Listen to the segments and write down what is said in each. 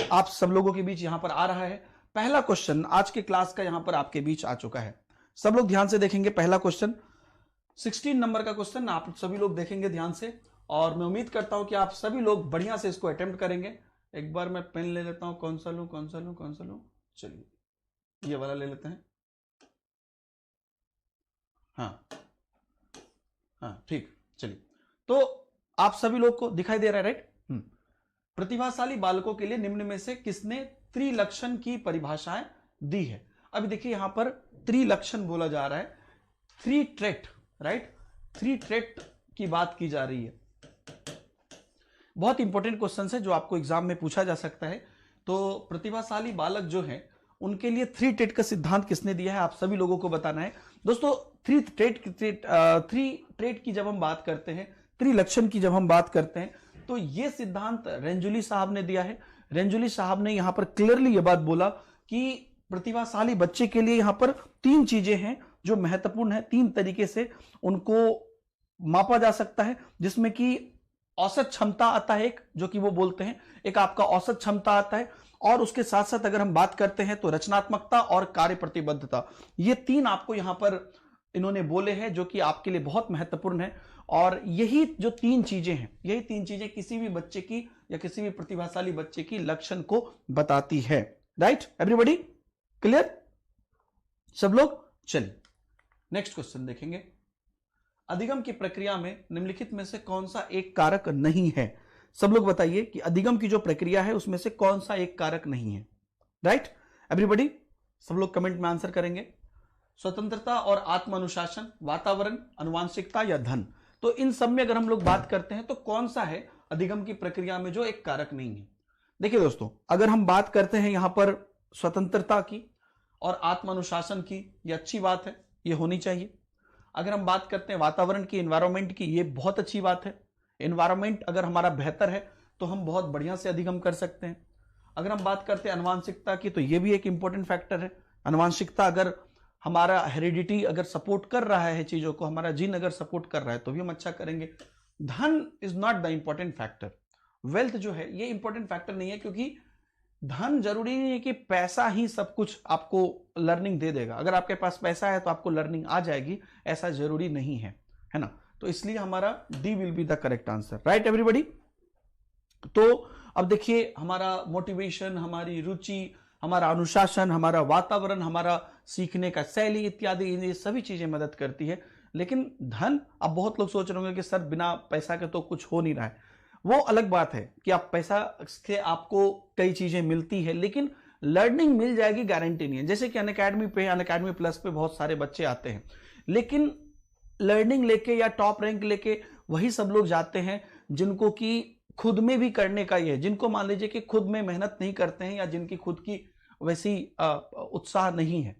आप सब लोगों के बीच यहां पर आ रहा है। पहला क्वेश्चन आज के क्लास का यहां पर आपके बीच आ चुका है। सब लोग ध्यान से देखेंगे। पहला क्वेश्चन 16 नंबर का क्वेश्चन आप सभी लोग देखेंगे ध्यान से, और मैं उम्मीद करता हूं कि आप सभी लोग बढ़िया से इसको अटेम्प्ट करेंगे। एक बार मैं पेन ले लेता हूं, कौन सा लूं, चलिए ये वाला ले लेते हैं। हाँ ठीक, चलिए। तो आप सभी लोग को दिखाई दे रहा है, राइट? प्रतिभाशाली बालकों के लिए निम्न में से किसने त्रिलक्षण की परिभाषाएं दी है? अभी देखिए यहां पर त्रिलक्षण बोला जा रहा है, three trait, right? Three trait की बात की जा रही है। बहुत इंपॉर्टेंट क्वेश्चन है जो आपको एग्जाम में पूछा जा सकता है। तो प्रतिभाशाली बालक जो है उनके लिए थ्री ट्रेट का सिद्धांत किसने दिया है, आप सभी लोगों को बताना है। दोस्तों थ्री ट्रेट की जब हम बात करते हैं, त्रिलक्षण की जब हम बात करते हैं, तो यह सिद्धांत रेंजुली साहब ने दिया है। रेंजुली साहब ने यहां पर क्लियरली यह बात बोला कि प्रतिभाशाली बच्चे के लिए यहां पर तीन चीजें हैं जो महत्वपूर्ण है। तीन तरीके से उनको मापा जा सकता है, जिसमें कि औसत क्षमता आता है एक, जो कि वो बोलते हैं, एक आपका औसत क्षमता आता है, और उसके साथ साथ अगर हम बात करते हैं तो रचनात्मकता और कार्य प्रतिबद्धता। ये तीन आपको यहां पर इन्होंने बोले हैं जो कि आपके लिए बहुत महत्वपूर्ण है। और यही जो तीन चीजें हैं, यही तीन चीजें किसी भी बच्चे की या किसी भी प्रतिभाशाली बच्चे की लक्षण को बताती है। राइट एवरीबॉडी, क्लियर सब लोग? चलिए नेक्स्ट क्वेश्चन देखेंगे। अधिगम की प्रक्रिया में निम्नलिखित में से कौन सा एक कारक नहीं है? सब लोग बताइए कि अधिगम की जो प्रक्रिया है उसमें से कौन सा एक कारक नहीं है। राइट एवरीबॉडी, सब लोग कमेंट में आंसर करेंगे। स्वतंत्रता और आत्म अनुशासन, वातावरण, अनुवांशिकता या धन। तो इन सब में अगर हम लोग बात करते हैं तो कौन सा है अधिगम की प्रक्रिया में जो एक कारक नहीं है? देखिए दोस्तों, अगर हम बात करते हैं यहां पर स्वतंत्रता की और आत्म अनुशासन की, ये अच्छी बात है, ये होनी चाहिए। अगर हम बात करते हैं वातावरण की, एनवायरमेंट की, ये बहुत अच्छी बात है। एनवायरमेंट अगर हमारा बेहतर है तो हम बहुत बढ़िया से अधिगम कर सकते हैं। अगर हम बात करते हैं अनुवांशिकता की, तो ये भी एक इंपॉर्टेंट फैक्टर है। अनुवांशिकता अगर हमारा हेरिडिटी अगर सपोर्ट कर रहा है चीजों को, हमारा जीन अगर सपोर्ट कर रहा है तो भी हम अच्छा करेंगे। धन is not the important factor. Wealth जो है ये इंपॉर्टेंट फैक्टर नहीं है, क्योंकि धन जरूरी नहीं है कि पैसा ही सब कुछ आपको लर्निंग दे देगा। अगर आपके पास पैसा है तो आपको लर्निंग आ जाएगी, ऐसा जरूरी नहीं है, है ना? तो इसलिए हमारा D will be the correct answer. Right everybody? तो अब देखिए, हमारा मोटिवेशन, हमारी रुचि, हमारा अनुशासन, हमारा वातावरण, हमारा सीखने का शैली इत्यादि, ये सभी चीजें मदद करती है। लेकिन धन, अब बहुत लोग सोच रहे होंगे कि सर बिना पैसा के तो कुछ हो नहीं रहा है। वो अलग बात है कि आप पैसा से आपको कई चीजें मिलती है, लेकिन लर्निंग मिल जाएगी गारंटी नहीं है। जैसे कि अनअकैडमी पे, अनअकैडमी प्लस पे बहुत सारे बच्चे आते हैं, लेकिन लर्निंग लेके या टॉप रैंक लेके वही सब लोग जाते हैं जिनको कि खुद में भी करने का ये है, जिनको मान लीजिए कि खुद में मेहनत नहीं करते हैं या जिनकी खुद की वैसी उत्साह नहीं है।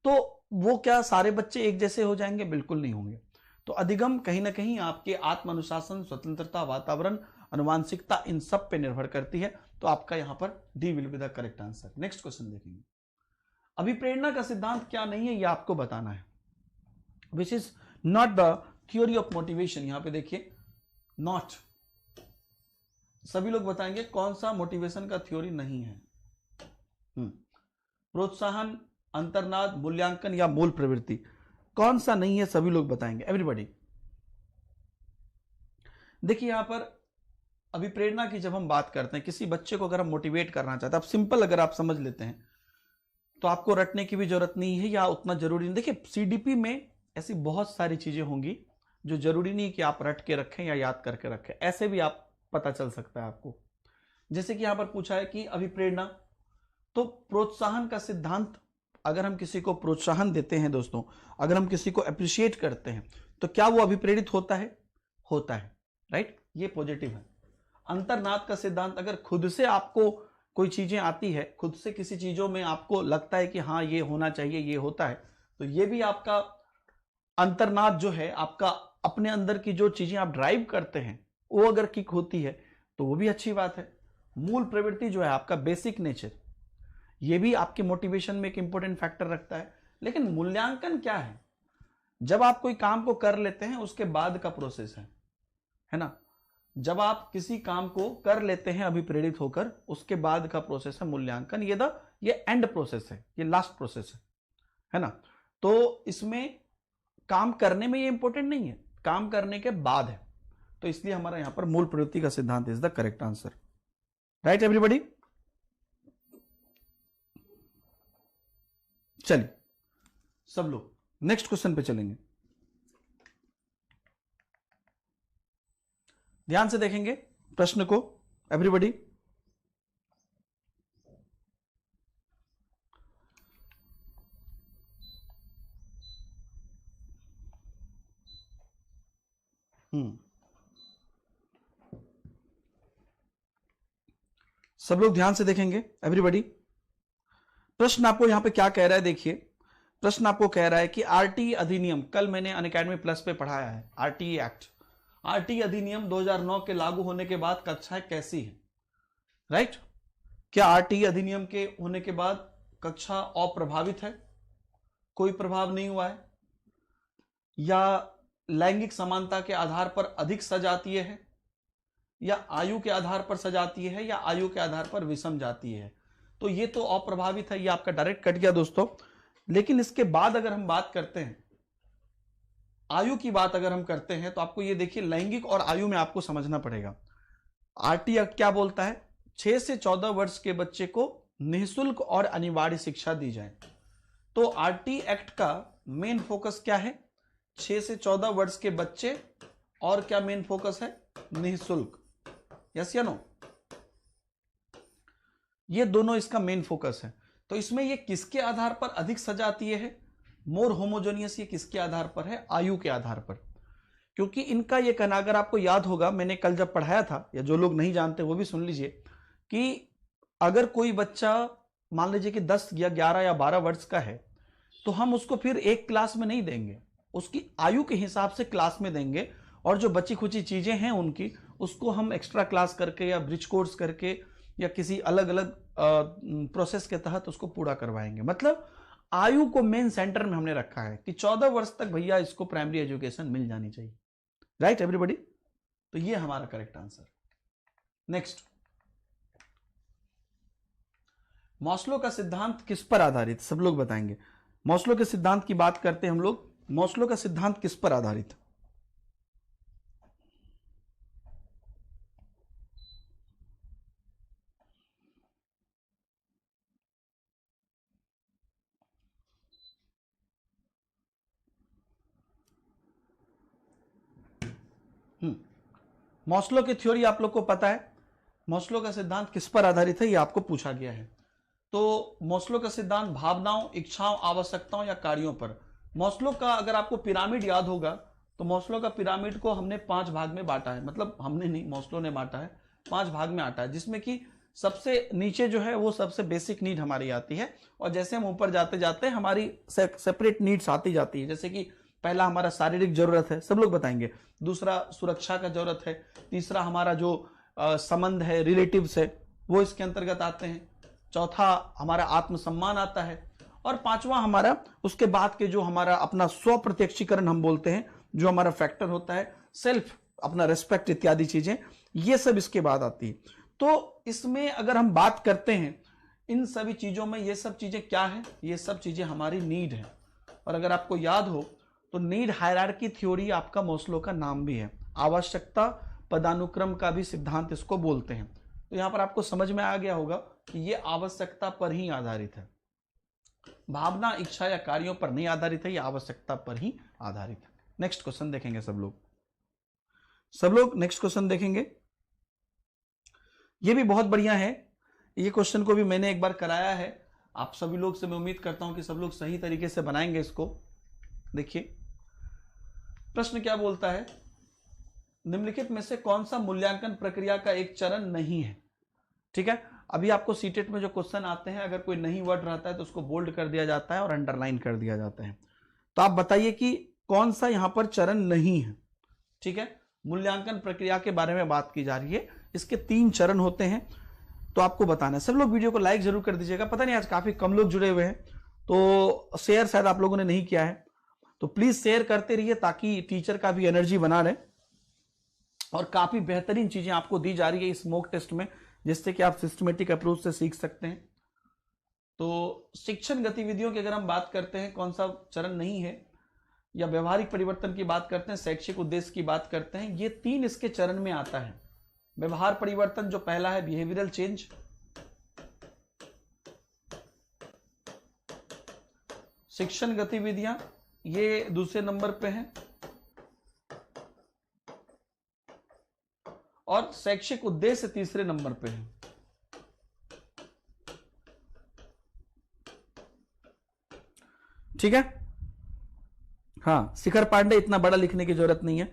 तो वो क्या सारे बच्चे एक जैसे हो जाएंगे? बिल्कुल नहीं होंगे। तो अधिगम कहीं ना कहीं आपके आत्म अनुशासन, स्वतंत्रता, वातावरण, अनुवांशिकता, इन सब पे निर्भर करती है। तो आपका यहां पर D will be the correct answer. Next question देखेंगे। अभिप्रेरणा का सिद्धांत क्या नहीं है, यह आपको बताना है। Which is not the theory of motivation. यहां पे देखिए, नॉट, सभी लोग बताएंगे कौन सा मोटिवेशन का थ्योरी नहीं है। प्रोत्साहन, अंतर्नाद, मूल्यांकन या मूल प्रवृत्ति, कौन सा नहीं है? सभी लोग बताएंगे एवरीबॉडी। देखिए यहां पर अभिप्रेरणा की जब हम बात करते हैं, किसी बच्चे को अगर हम मोटिवेट करना चाहते हैं, आप सिंपल अगर आप समझ लेते हैं तो आपको रटने की भी जरूरत नहीं है या उतना जरूरी नहीं। देखिए सीडीपी में ऐसी बहुत सारी चीजें होंगी जो जरूरी नहीं कि आप रट के रखें या याद करके रखें, ऐसे भी आप पता चल सकता है आपको। जैसे कि यहां पर पूछा है कि अभिप्रेरणा, तो प्रोत्साहन का सिद्धांत, अगर हम किसी को प्रोत्साहन देते हैं दोस्तों, अगर हम किसी को अप्रिशिएट करते हैं, तो क्या वो अभिप्रेरित होता है? होता है, राइट? ये पॉजिटिव है। अंतर्नाद का सिद्धांत, अगर खुद से आपको कोई चीजें आती है, खुद से किसी चीजों में आपको लगता है कि हाँ ये होना चाहिए, ये होता है, तो ये भी आपका अंतर्नाद जो है, आपका अपने अंदर की जो चीजें आप ड्राइव करते हैं वो अगर किक होती है तो वो भी अच्छी बात है। मूल प्रवृत्ति जो है आपका बेसिक नेचर, ये भी आपके मोटिवेशन में एक इंपॉर्टेंट फैक्टर रखता है। लेकिन मूल्यांकन क्या है? जब आप कोई काम को कर लेते हैं उसके बाद का प्रोसेस है ना? जब आप किसी काम को कर लेते हैं अभिप्रेरित होकर, उसके बाद का प्रोसेस है मूल्यांकन। ये एंड प्रोसेस है, ये लास्ट प्रोसेस है ना। तो इसमें काम करने में ये इंपॉर्टेंट नहीं है, काम करने के बाद है। तो इसलिए हमारा यहां पर मूल प्रवृत्ति का सिद्धांत is the correct answer. Right everybody. चलिए सब लोग नेक्स्ट क्वेश्चन पे चलेंगे, ध्यान से देखेंगे प्रश्न को एवरीबॉडी। सब लोग ध्यान से देखेंगे एवरीबॉडी। प्रश्न आपको यहां पे क्या कह रहा है, देखिए प्रश्न आपको कह रहा है कि आरटीई अधिनियम, कल मैंने अनअकैडमी प्लस पे पढ़ाया है आरटीई एक्ट, आरटीई अधिनियम 2009 के लागू होने के बाद कक्षाएं कैसी हैं। राइट, क्या आरटीई अधिनियम के होने के बाद कक्षा अप्रभावित है, कोई प्रभाव नहीं हुआ है, या लैंगिक समानता के आधार पर अधिक सजातीय है, या आयु के आधार पर सजातीय है, या आयु के आधार पर विषम जातीय है। तो ये तो अप्रभावित है, ये आपका डायरेक्ट कट गया दोस्तों। लेकिन इसके बाद अगर हम बात करते हैं, आयु की बात अगर हम करते हैं, तो आपको ये देखिए लैंगिक और आयु में आपको समझना पड़ेगा। आरटीई एक्ट क्या बोलता है, 6 से 14 वर्ष के बच्चे को निःशुल्क और अनिवार्य शिक्षा दी जाए। तो आरटीई एक्ट का मेन फोकस क्या है, 6 से 14 वर्ष के बच्चे, और क्या मेन फोकस है, निःशुल्क। यस या नो, ये दोनों इसका मेन फोकस है। तो इसमें ये किसके आधार पर अधिक सजातीय है, मोर होमोजेनियस, ये किसके आधार पर है, आयु के आधार पर। क्योंकि इनका ये कहना, अगर आपको याद होगा मैंने कल जब पढ़ाया था, या जो लोग नहीं जानते वो भी सुन लीजिए, कि अगर कोई बच्चा मान लीजिए कि 10 या 11 या 12 वर्ष का है, तो हम उसको फिर एक क्लास में नहीं देंगे, उसकी आयु के हिसाब से क्लास में देंगे, और जो बची खुची चीजें हैं उनकी, उसको हम एक्स्ट्रा क्लास करके या ब्रिज कोर्स करके या किसी अलग अलग प्रोसेस के तहत उसको पूरा करवाएंगे। मतलब आयु को मेन सेंटर में हमने रखा है कि 14 वर्ष तक भैया इसको प्राइमरी एजुकेशन मिल जानी चाहिए। राइट एवरीबॉडी, तो ये हमारा करेक्ट आंसर। नेक्स्ट, मॉस्लो का सिद्धांत किस पर आधारित, सब लोग बताएंगे। मॉस्लो के सिद्धांत की बात करते हैं हम लोग, मॉस्लो का सिद्धांत किस पर आधारित। मॉस्लो की थ्योरी आप लोग को पता है, मॉस्लो का सिद्धांत किस पर आधारित है, ये आपको पूछा गया है। तो मॉस्लो का सिद्धांत भावनाओं, इच्छाओं, आवश्यकताओं या कार्यों पर। मॉस्लो का अगर आपको पिरामिड याद होगा, तो मॉस्लो का पिरामिड को हमने 5 भाग में बांटा है, मतलब हमने नहीं, मॉस्लो ने बांटा है, 5 भाग में बांटा है, जिसमें कि सबसे नीचे जो है वो सबसे बेसिक नीड हमारी आती है, और जैसे हम ऊपर जाते जाते हमारी सेपरेट नीड्स आती जाती है। जैसे कि पहला हमारा शारीरिक जरूरत है, सब लोग बताएंगे, दूसरा सुरक्षा का जरूरत है, तीसरा हमारा जो संबंध है, रिलेटिव्स है, वो इसके अंतर्गत आते हैं, चौथा हमारा आत्मसम्मान आता है, और पांचवा हमारा उसके बाद के जो हमारा अपना स्व प्रत्यक्षीकरण हम बोलते हैं, जो हमारा फैक्टर होता है, सेल्फ, अपना रेस्पेक्ट इत्यादि चीजें, ये सब इसके बाद आती है। तो इसमें अगर हम बात करते हैं इन सभी चीजों में, ये सब चीजें क्या है, ये सब चीजें हमारी नीड है। और अगर आपको याद हो तो नीड हायरार्की थ्योरी आपका मॉस्लो का नाम भी है, आवश्यकता पदानुक्रम का भी सिद्धांत इसको बोलते हैं। तो यहां पर आपको समझ में आ गया होगा कि ये आवश्यकता पर ही आधारित है, भावना, इच्छा या कार्यों पर नहीं आधारित है, ये आवश्यकता पर ही आधारित है। नेक्स्ट क्वेश्चन देखेंगे सब लोग नेक्स्ट क्वेश्चन देखेंगे। ये भी बहुत बढ़िया है, ये क्वेश्चन को भी मैंने एक बार कराया है, आप सभी लोग से मैं उम्मीद करता हूं कि सब लोग सही तरीके से बनाएंगे इसको। देखिए प्रश्न क्या बोलता है, निम्नलिखित में से कौन सा मूल्यांकन प्रक्रिया का एक चरण नहीं है। ठीक है, अभी आपको सीटेट में जो क्वेश्चन आते हैं, अगर कोई नहीं वर्ड रहता है तो उसको बोल्ड कर दिया जाता है और अंडरलाइन कर दिया जाता है। तो आप बताइए कि कौन सा यहां पर चरण नहीं है। ठीक है, मूल्यांकन प्रक्रिया के बारे में बात की जा रही है, इसके 3 चरण होते हैं, तो आपको बताना है। सब लोग वीडियो को लाइक जरूर कर दीजिएगा, पता नहीं आज काफी कम लोग जुड़े हुए हैं, तो शेयर शायद आप लोगों ने नहीं किया है, तो प्लीज शेयर करते रहिए ताकि टीचर का भी एनर्जी बना रहे। और काफी बेहतरीन चीजें आपको दी जा रही है इस मॉक टेस्ट में, जिससे कि आप सिस्टमेटिक अप्रोच से सीख सकते हैं। तो शिक्षण गतिविधियों की अगर हम बात करते हैं, कौन सा चरण नहीं है, या व्यवहारिक परिवर्तन की बात करते हैं, शैक्षिक उद्देश्य की बात करते हैं, ये 3 इसके चरण में आता है। व्यवहार परिवर्तन जो पहला है, बिहेवियरल चेंज, शिक्षण गतिविधियां ये दूसरे नंबर पे हैं, और शैक्षिक उद्देश्य तीसरे नंबर पे है। ठीक है, हाँ, शिखर पांडे, इतना बड़ा लिखने की जरूरत नहीं है।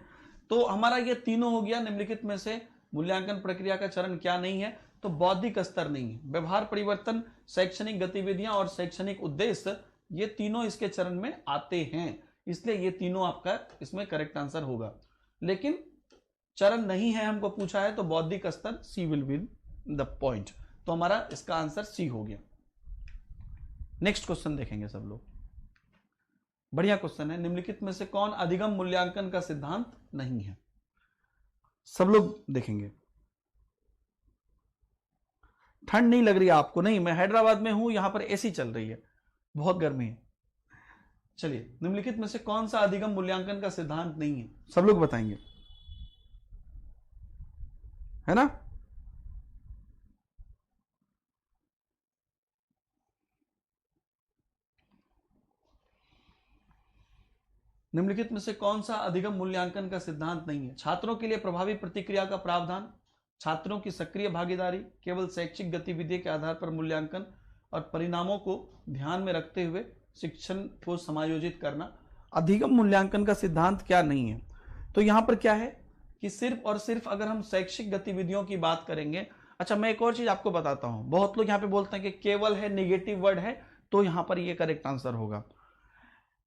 तो हमारा ये तीनों हो गया। निम्नलिखित में से मूल्यांकन प्रक्रिया का चरण क्या नहीं है, तो बौद्धिक स्तर नहीं है। व्यवहार परिवर्तन, शैक्षणिक गतिविधियां और शैक्षणिक उद्देश्य, ये तीनों इसके चरण में आते हैं, इसलिए ये तीनों आपका इसमें करेक्ट आंसर होगा। लेकिन चरण नहीं है हमको पूछा है, तो बौद्धिक स्तर, सी विल विन द पॉइंट। तो हमारा इसका आंसर सी हो गया। नेक्स्ट क्वेश्चन देखेंगे सब लोग, बढ़िया क्वेश्चन है। निम्नलिखित में से कौन अधिगम मूल्यांकन का सिद्धांत नहीं है? सब लोग देखेंगे। ठंड नहीं लग रही है आपको? नहीं, मैं हैदराबाद में हूं, यहां पर एसी चल रही है, बहुत गर्मी है। चलिए, निम्नलिखित में से कौन सा अधिगम मूल्यांकन का सिद्धांत नहीं है? सब लोग बताएंगे, है ना? निम्नलिखित में से कौन सा अधिगम मूल्यांकन का सिद्धांत नहीं है? छात्रों के लिए प्रभावी प्रतिक्रिया का प्रावधान, छात्रों की सक्रिय भागीदारी, केवल शैक्षिक गतिविधि के आधार पर मूल्यांकन, और परिणामों को ध्यान में रखते हुए शिक्षण को समायोजित करना। अधिगम मूल्यांकन का सिद्धांत क्या नहीं है? तो यहां पर क्या है कि सिर्फ और सिर्फ अगर हम शैक्षिक गतिविधियों की बात करेंगे। अच्छा, मैं एक और चीज आपको बताता हूं, बहुत लोग यहां पे बोलते हैं कि केवल है, निगेटिव वर्ड है, तो यहां पर ये करेक्ट आंसर होगा।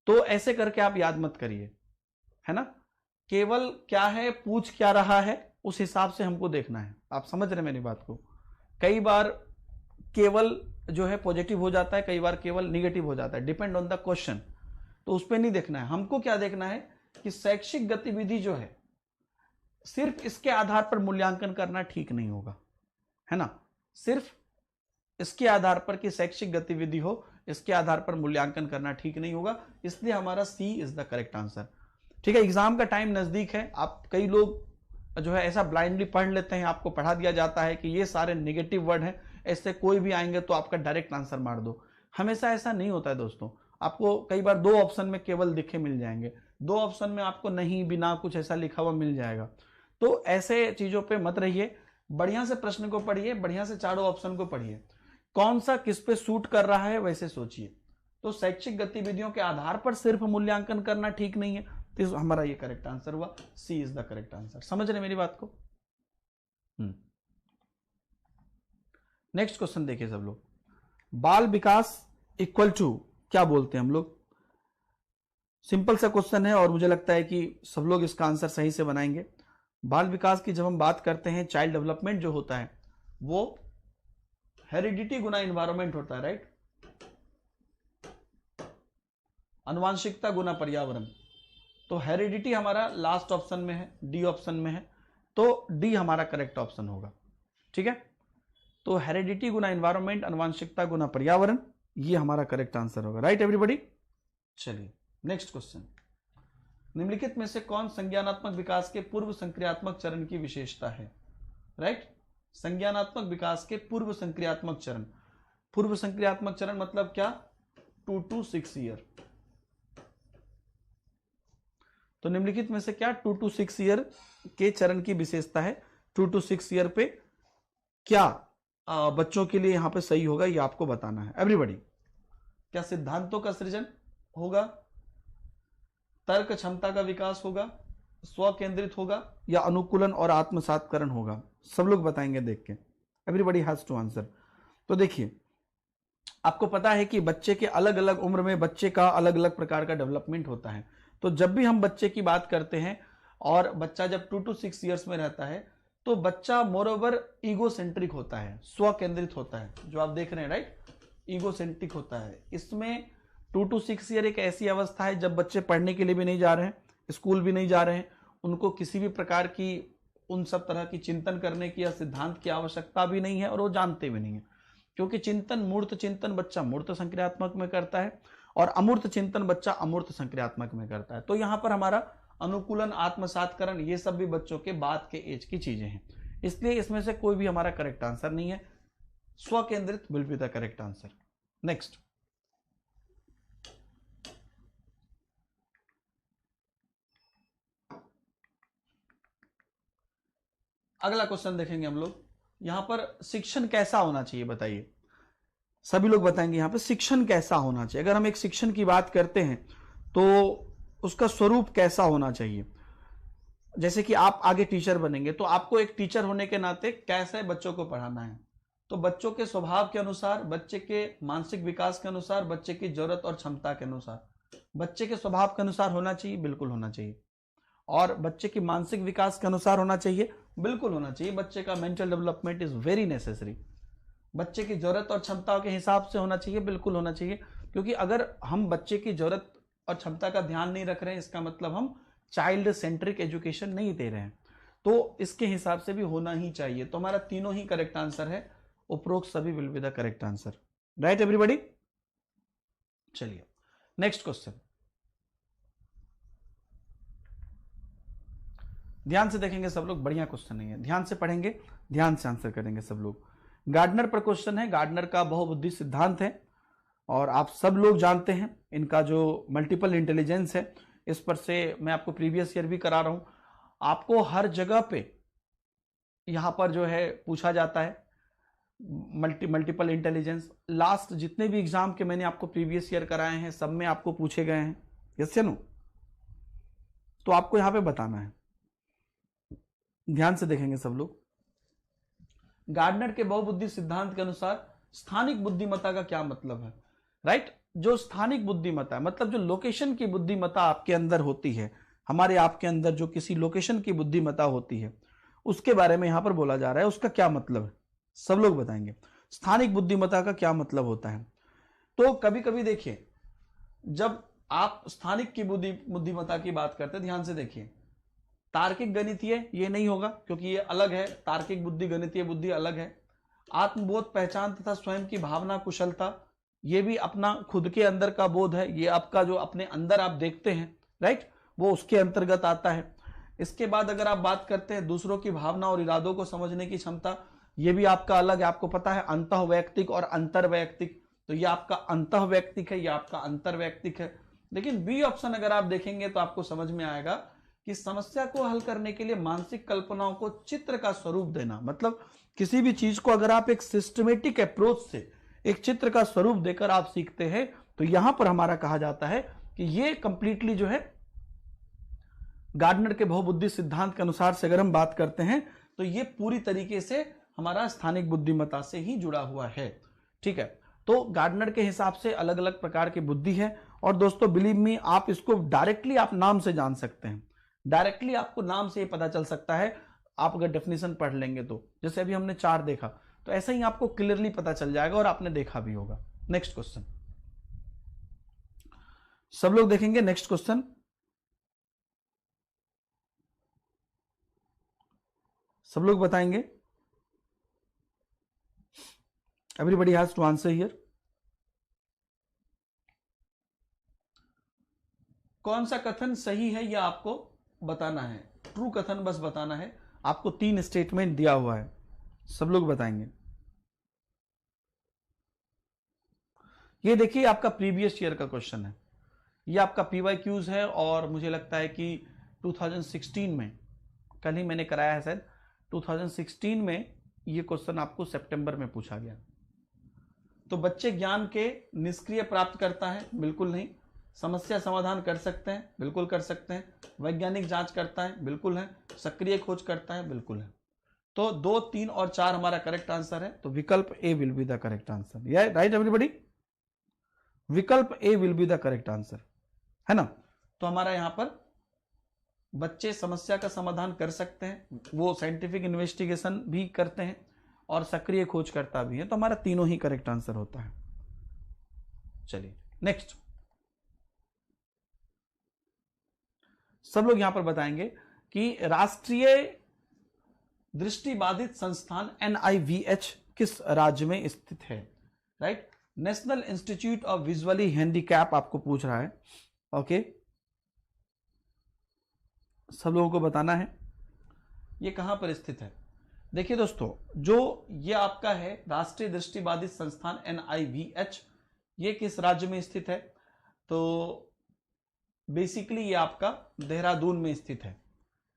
तो ऐसे करके आप याद मत करिए, है ना? केवल क्या है, पूछ क्या रहा है, उस हिसाब से हमको देखना है। आप समझ रहे मेरी बात को? कई बार केवल जो है पॉजिटिव हो जाता है, कई बार केवल निगेटिव हो जाता है, डिपेंड ऑन द क्वेश्चन। तो उस पर नहीं देखना है हमको। क्या देखना है कि शैक्षिक गतिविधि जो है, सिर्फ इसके आधार पर मूल्यांकन करना ठीक नहीं होगा, है ना? सिर्फ इसके आधार पर कि शैक्षिक गतिविधि हो, इसके आधार पर मूल्यांकन करना ठीक नहीं होगा। इसलिए हमारा सी इज द करेक्ट आंसर। ठीक है, एग्जाम का टाइम नजदीक है। आप कई लोग जो है ऐसा ब्लाइंडली पढ़ लेते हैं, आपको पढ़ा दिया जाता है कि ये सारे नेगेटिव वर्ड हैं, ऐसे कोई भी आएंगे तो आपका डायरेक्ट आंसर मार दो। हमेशा ऐसा नहीं होता है दोस्तों। आपको कई बार 2 ऑप्शन में केवल दिखे मिल जाएंगे, 2 ऑप्शन में आपको नहीं, बिना कुछ ऐसा लिखा हुआ मिल जाएगा। तो ऐसे चीजों पे मत रहिए, बढ़िया से प्रश्न को पढ़िए, बढ़िया से चारों ऑप्शन को पढ़िए, कौन सा किस पे सूट कर रहा है वैसे सोचिए। तो शैक्षिक गतिविधियों के आधार पर सिर्फ मूल्यांकन करना ठीक नहीं है, तो हमारा ये करेक्ट आंसर हुआ, सी इज द करेक्ट आंसर। समझ रहे मेरी बात को? नेक्स्ट क्वेश्चन देखिए सब लोग, बाल विकास इक्वल टू क्या बोलते हैं हम लोग? सिंपल सा क्वेश्चन है और मुझे लगता है कि सब लोग इसका आंसर सही से बनाएंगे। बाल विकास की जब हम बात करते हैं, चाइल्ड डेवलपमेंट जो होता है वो हेरिडिटी गुना इन्वायरमेंट होता है, राइट? आनुवांशिकता गुना पर्यावरण। तो हेरिडिटी हमारा लास्ट ऑप्शन में है, डी ऑप्शन में है, तो डी हमारा करेक्ट ऑप्शन होगा। ठीक है, तो हेरिडिटी गुना इन्वायरमेंट, आनुवांशिकता गुना पर्यावरण, ये हमारा करेक्ट आंसर होगा। Right everybody? चलिए नेक्स्ट क्वेश्चन, निम्नलिखित में से कौन संज्ञानात्मक विकास के पूर्व संक्रियात्मक चरण की विशेषता है? राइट, संज्ञानात्मक विकास के पूर्व संक्रियात्मक चरण। पूर्व संक्रियात्मक चरण मतलब क्या? 2 to 6 ईयर। तो निम्नलिखित में से क्या 2 to 6 ईयर के चरण की विशेषता है? 2 to 6 ईयर पे क्या बच्चों के लिए यहां पे सही होगा, ये आपको बताना है एवरीबॉडी। क्या सिद्धांतों का सृजन होगा, तर्क क्षमता का विकास होगा, स्व केंद्रित होगा, या अनुकूलन और आत्मसातकरण होगा? सब लोग बताएंगे देख के। Everybody has to answer. तो देखिए, आपको पता है कि बच्चे के अलग अलग उम्र में बच्चे का अलग अलग प्रकार का डेवलपमेंट होता है। तो जब भी हम बच्चे की बात करते हैं और बच्चा जब 2 to 6 ईयर्स में रहता है, तो बच्चा मोरओवर ईगोसेंट्रिक होता है, स्व केंद्रित होता है, जो आप देख रहे हैं, राइट? ईगोसेंट्रिक होता है। इसमें 2 to 6 ईयर एक ऐसी अवस्था है जब बच्चे पढ़ने के लिए भी नहीं जा रहे हैं, स्कूल भी नहीं जा रहे हैं, उनको किसी भी प्रकार की उन सब तरह की चिंतन करने की या सिद्धांत की आवश्यकता भी नहीं है और वो जानते भी नहीं है, क्योंकि चिंतन मूर्त चिंतन बच्चा मूर्त संक्रियात्मक में करता है और अमूर्त चिंतन बच्चा अमूर्त संक्रियात्मक में करता है। तो यहाँ पर हमारा अनुकूलन, आत्मसातकरण, ये सब भी बच्चों के बाद के एज की चीजें हैं, इसलिए इसमें से कोई भी हमारा करेक्ट आंसर नहीं है। स्वकेंद्रित will be the correct answer. Next, अगला क्वेश्चन देखेंगे हम लोग। यहां पर शिक्षण कैसा होना चाहिए बताइए, सभी लोग बताएंगे यहां पर शिक्षण कैसा होना चाहिए। अगर हम एक शिक्षण की बात करते हैं तो उसका स्वरूप कैसा होना चाहिए। जैसे कि आप आगे टीचर बनेंगे तो आपको एक टीचर होने के नाते कैसे बच्चों को पढ़ाना है, तो बच्चों के स्वभाव के अनुसार, बच्चे के मानसिक विकास के अनुसार, बच्चे की जरूरत और क्षमता के अनुसार, बच्चे के स्वभाव के अनुसार होना चाहिए, बिल्कुल होना चाहिए। और बच्चे की मानसिक विकास के अनुसार होना चाहिए, बिल्कुल होना चाहिए। बच्चे का mental development is very necessary. बच्चे की जरूरत और क्षमताओं के हिसाब से होना चाहिए, बिल्कुल होना चाहिए। क्योंकि अगर हम बच्चे की जरूरत और क्षमता का ध्यान नहीं रख रहे हैं, इसका मतलब हम चाइल्ड सेंट्रिक एजुकेशन नहीं दे रहे हैं। तो इसके हिसाब से भी होना ही चाहिए। तो हमारा तीनों ही करेक्ट आंसर है, उपरोक्त सभी will be the correct answer. Right everybody. चलिए नेक्स्ट क्वेश्चन, ध्यान से देखेंगे सब लोग, बढ़िया क्वेश्चन नहीं है, ध्यान से पढ़ेंगे, ध्यान से आंसर करेंगे सब लोग। गार्डनर पर क्वेश्चन है, गार्डनर का बहुबुद्धि सिद्धांत है और आप सब लोग जानते हैं इनका जो मल्टीपल इंटेलिजेंस है, इस पर से मैं आपको प्रीवियस ईयर भी करा रहा हूं। आपको हर जगह पे यहां पर जो है पूछा जाता है मल्टीपल इंटेलिजेंस। लास्ट जितने भी एग्जाम के मैंने आपको प्रीवियस ईयर कराए हैं सब में आपको पूछे गए हैं, यस या नो। तो आपको यहां पे बताना है, ध्यान से देखेंगे सब लोग। गार्डनर के बहुबुद्धि सिद्धांत के अनुसार स्थानिक बुद्धिमत्ता का क्या मतलब है, राइट। जो स्थानिक बुद्धिमत्ता मतलब जो लोकेशन की बुद्धिमत्ता आपके अंदर होती है, हमारे आपके अंदर जो किसी लोकेशन की बुद्धिमत्ता होती है, उसके बारे में यहां पर बोला जा रहा है। उसका क्या मतलब है, सब लोग बताएंगे। स्थानिक बुद्धिमत्ता का क्या मतलब होता है। तो कभी कभी देखिए, जब आप स्थानिक की बुद्धिमत्ता की बात करते हैं, ध्यान से देखिए, तार्किक गणितीय ये नहीं होगा क्योंकि ये अलग है, तार्किक बुद्धि गणितीय बुद्धि अलग है। आत्मबोध, पहचान तथा स्वयं की भावना, कुशलता, ये भी अपना खुद के अंदर का बोध है, ये आपका जो अपने अंदर आप देखते हैं, राइट, वो उसके अंतर्गत आता है। इसके बाद अगर आप बात करते हैं दूसरों की भावना और इरादों को समझने की क्षमता, ये भी आपका अलग है। आपको पता है अंतः वैयक्तिक और अंतर वैयक्तिक, तो ये आपका अंतः वैयक्तिक है, ये आपका अंतर वैयक्तिक है। लेकिन बी ऑप्शन अगर आप देखेंगे तो आपको समझ में आएगा कि समस्या को हल करने के लिए मानसिक कल्पनाओं को चित्र का स्वरूप देना, मतलब किसी भी चीज को अगर आप एक सिस्टमेटिक अप्रोच से एक चित्र का स्वरूप देकर आप सीखते हैं, तो यहां पर हमारा कहा जाता है कि ये कंप्लीटली जो है गार्डनर के बहुबुद्धि सिद्धांत के अनुसार से अगर हम बात करते हैं तो ये पूरी तरीके से हमारा स्थानिक बुद्धिमत्ता से ही जुड़ा हुआ है, ठीक है। तो गार्डनर के हिसाब से अलग अलग प्रकार की बुद्धि है। और दोस्तों बिलीव मी, आप इसको डायरेक्टली आप नाम से जान सकते हैं, डायरेक्टली आपको नाम से ही पता चल सकता है। आप अगर डेफिनेशन पढ़ लेंगे तो, जैसे अभी हमने 4 देखा, तो ऐसा ही आपको क्लियरली पता चल जाएगा और आपने देखा भी होगा। नेक्स्ट क्वेश्चन, सब लोग देखेंगे नेक्स्ट क्वेश्चन। सब लोग बताएंगे, everybody has to answer here. कौन सा कथन सही है यह आपको बताना है, ट्रू कथन बस बताना है। आपको 3 स्टेटमेंट दिया हुआ है, सब लोग बताएंगे। ये देखिए आपका प्रीवियस ईयर का क्वेश्चन है, ये आपका PYQs है और मुझे लगता है कि 2016 में, कल ही मैंने कराया है शायद, 2016 में ये क्वेश्चन आपको सितंबर में पूछा गया। तो बच्चे ज्ञान के निष्क्रिय प्राप्त करता है, बिल्कुल नहीं। समस्या समाधान कर सकते हैं, बिल्कुल कर सकते हैं। वैज्ञानिक जांच करता है, बिल्कुल है। सक्रिय खोज करता है, बिल्कुल है। तो 2, 3 और 4 हमारा करेक्ट आंसर है। तो विकल्प A will be the correct answer. या राइट एवरीबॉडी, विकल्प A will be the correct answer, है ना। तो हमारा यहां पर बच्चे समस्या का समाधान कर सकते हैं, वो साइंटिफिक इन्वेस्टिगेशन भी करते हैं और सक्रिय खोजकर्ता भी है। तो हमारा तीनों ही करेक्ट आंसर होता है। चलिए नेक्स्ट, सब लोग यहां पर बताएंगे कि राष्ट्रीय दृष्टिबाधित संस्थान NIVH किस राज्य में स्थित है? Right, national institute of visually handicap आपको पूछ रहा है। ओके, सब लोगों को बताना है ये कहां पर स्थित है। देखिए दोस्तों, जो ये आपका है राष्ट्रीय दृष्टिबाधित संस्थान NIVH, ये किस राज्य में स्थित है? तो बेसिकली ये आपका देहरादून में स्थित है।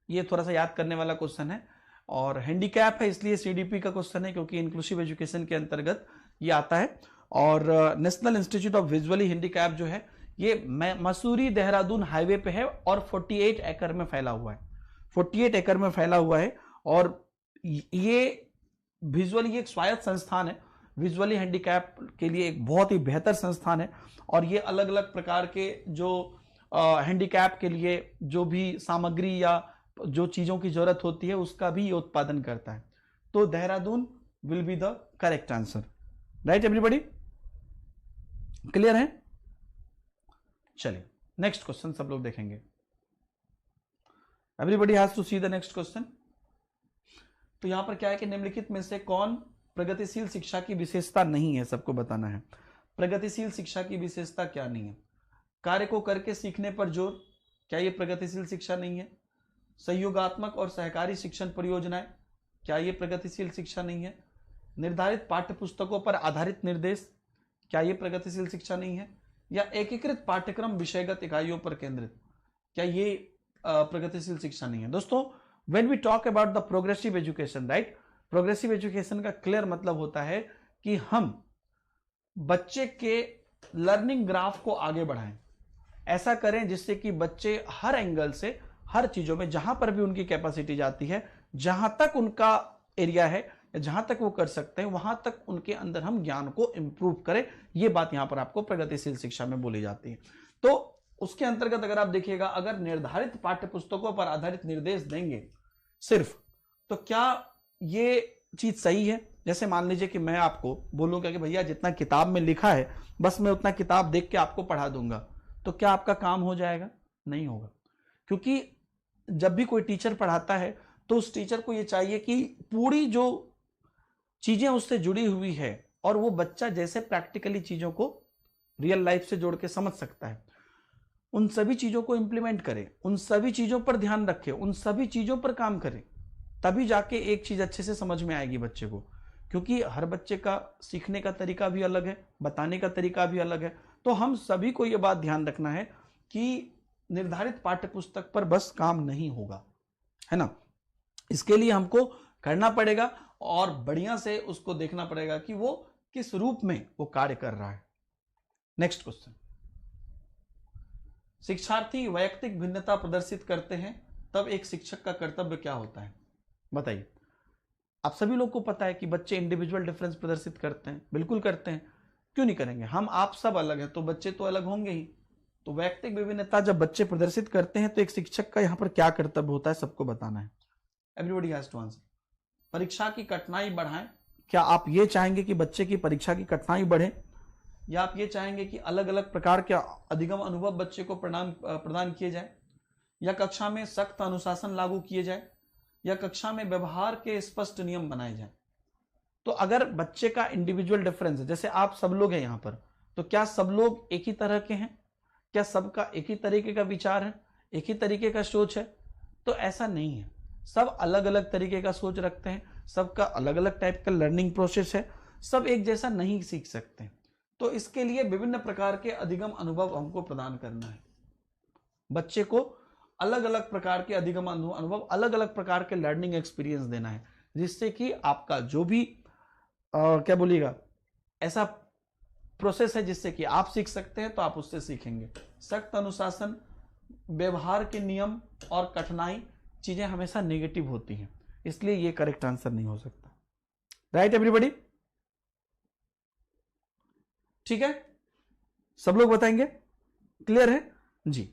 ये थोड़ा सा याद करने वाला क्वेश्चन है, और हैंडीकैप है इसलिए CDP का क्वेश्चन है, क्योंकि इंक्लूसिव एजुकेशन के अंतर्गत ये आता है। और national institute of visually handicap जो है ये मसूरी देहरादून हाईवे पे है और 48 एकड़ में फैला हुआ है। 48 एकड़ में फैला हुआ है, और ये विजुअली एक स्वायत्त संस्थान है। विजुअली हैंडीकैप के लिए एक बहुत ही बेहतर संस्थान है, और ये अलग अलग प्रकार के जो हैंडीकैप के लिए जो भी सामग्री या जो चीजों की जरूरत होती है उसका भी ये उत्पादन करता है। तो Dehradun will be the correct answer. Right everybody, clear है? चलिए नेक्स्ट क्वेश्चन सब लोग देखेंगे। Everybody has to see the next question. तो यहां पर क्या है कि निम्नलिखित में से कौन प्रगतिशील शिक्षा की विशेषता नहीं है? सबको बताना है प्रगतिशील शिक्षा की विशेषता क्या नहीं है। कार्य को करके सीखने पर जोर, क्या यह प्रगतिशील शिक्षा नहीं है? सहयोगात्मक और सहकारी शिक्षण परियोजनाएं, क्या यह प्रगतिशील शिक्षा नहीं है? निर्धारित पाठ्य पुस्तकों पर आधारित निर्देश, क्या यह प्रगतिशील शिक्षा नहीं है? या एकीकृत पाठ्यक्रम विषयगत इकाइयों पर केंद्रित, क्या ये प्रगतिशील शिक्षा नहीं है? दोस्तों, when we talk about the progressive education, right, progressive education का क्लियर मतलब होता है कि हम बच्चे के लर्निंग ग्राफ को आगे बढ़ाएं, ऐसा करें जिससे कि बच्चे हर एंगल से, हर चीजों में जहां पर भी उनकी कैपेसिटी जाती है, जहां तक उनका एरिया है, जहां तक वो कर सकते हैं, वहां तक उनके अंदर हम ज्ञान को इंप्रूव करें। ये बात यहां पर आपको प्रगतिशील शिक्षा में बोली जाती है। तो उसके अंतर्गत अगर आप देखिएगा, अगर निर्धारित पाठ्य पुस्तकों पर आधारित निर्देश देंगे सिर्फ, तो क्या ये चीज सही है? जैसे मान लीजिए कि मैं आपको बोलूंगा कि भैया जितना किताब में लिखा है बस मैं उतना किताब देख के आपको पढ़ा दूंगा, तो क्या आपका काम हो जाएगा? नहीं होगा। क्योंकि जब भी कोई टीचर पढ़ाता है तो उस टीचर को ये चाहिए कि पूरी जो चीजें उससे जुड़ी हुई है और वो बच्चा जैसे प्रैक्टिकली चीजों को रियल लाइफ से जोड़ के समझ सकता है, उन सभी चीजों को इंप्लीमेंट करे, उन सभी चीजों पर ध्यान रखे, उन सभी चीजों पर काम करे, तभी जाके एक चीज अच्छे से समझ में आएगी बच्चे को। क्योंकि हर बच्चे का सीखने का तरीका भी अलग है, बताने का तरीका भी अलग है। तो हम सभी को यह बात ध्यान रखना है कि निर्धारित पाठ्य पुस्तक पर बस काम नहीं होगा, है ना। इसके लिए हमको करना पड़ेगा और बढ़िया से उसको देखना पड़ेगा कि वो किस रूप में वो कार्य कर रहा है। नेक्स्ट क्वेश्चन, शिक्षार्थी वैयक्तिक भिन्नता प्रदर्शित करते हैं तब एक शिक्षक का कर्तव्य क्या होता है? बताइए। आप सभी लोग को पता है कि बच्चे इंडिविजुअल डिफरेंस प्रदर्शित करते हैं, बिल्कुल करते हैं, क्यों नहीं करेंगे? हम आप सब अलग हैं तो बच्चे तो अलग होंगे ही। तो वैयक्तिक विभिन्नता जब बच्चे प्रदर्शित करते हैं तो एक शिक्षक का यहां पर क्या कर्तव्य होता है, सबको बताना है। Everybody has to answer. परीक्षा की कठिनाई बढ़ाएं, क्या आप ये चाहेंगे कि बच्चे की परीक्षा की कठिनाई बढ़े, या आप ये चाहेंगे कि अलग अलग प्रकार के अधिगम अनुभव बच्चे को प्रदान किए जाए, या कक्षा में सख्त अनुशासन लागू किए जाए, या कक्षा में व्यवहार के स्पष्ट नियम बनाए जाए? तो अगर बच्चे का इंडिविजुअल डिफरेंस है, जैसे आप सब लोग हैं यहां पर, तो क्या सब लोग एक ही तरह के हैं? क्या सबका एक ही तरीके का विचार है, एक ही तरीके का सोच है? तो ऐसा नहीं है, सब अलग अलग तरीके का सोच रखते हैं, सबका अलग अलग टाइप का लर्निंग प्रोसेस है, सब एक जैसा नहीं सीख सकते। तो इसके लिए विभिन्न प्रकार के अधिगम अनुभव हमको प्रदान करना है। बच्चे को अलग अलग प्रकार के अधिगम अनुभव, अलग अलग प्रकार के लर्निंग एक्सपीरियंस देना है, जिससे कि आपका जो भी क्या बोलिएगा ऐसा प्रोसेस है जिससे कि आप सीख सकते हैं, तो आप उससे सीखेंगे। सख्त अनुशासन, व्यवहार के नियम और कठिनाई चीजें हमेशा नेगेटिव होती हैं, इसलिए ये करेक्ट आंसर नहीं हो सकता। राइट एवरीबॉडी, ठीक है? सब लोग बताएंगे? क्लियर है जी?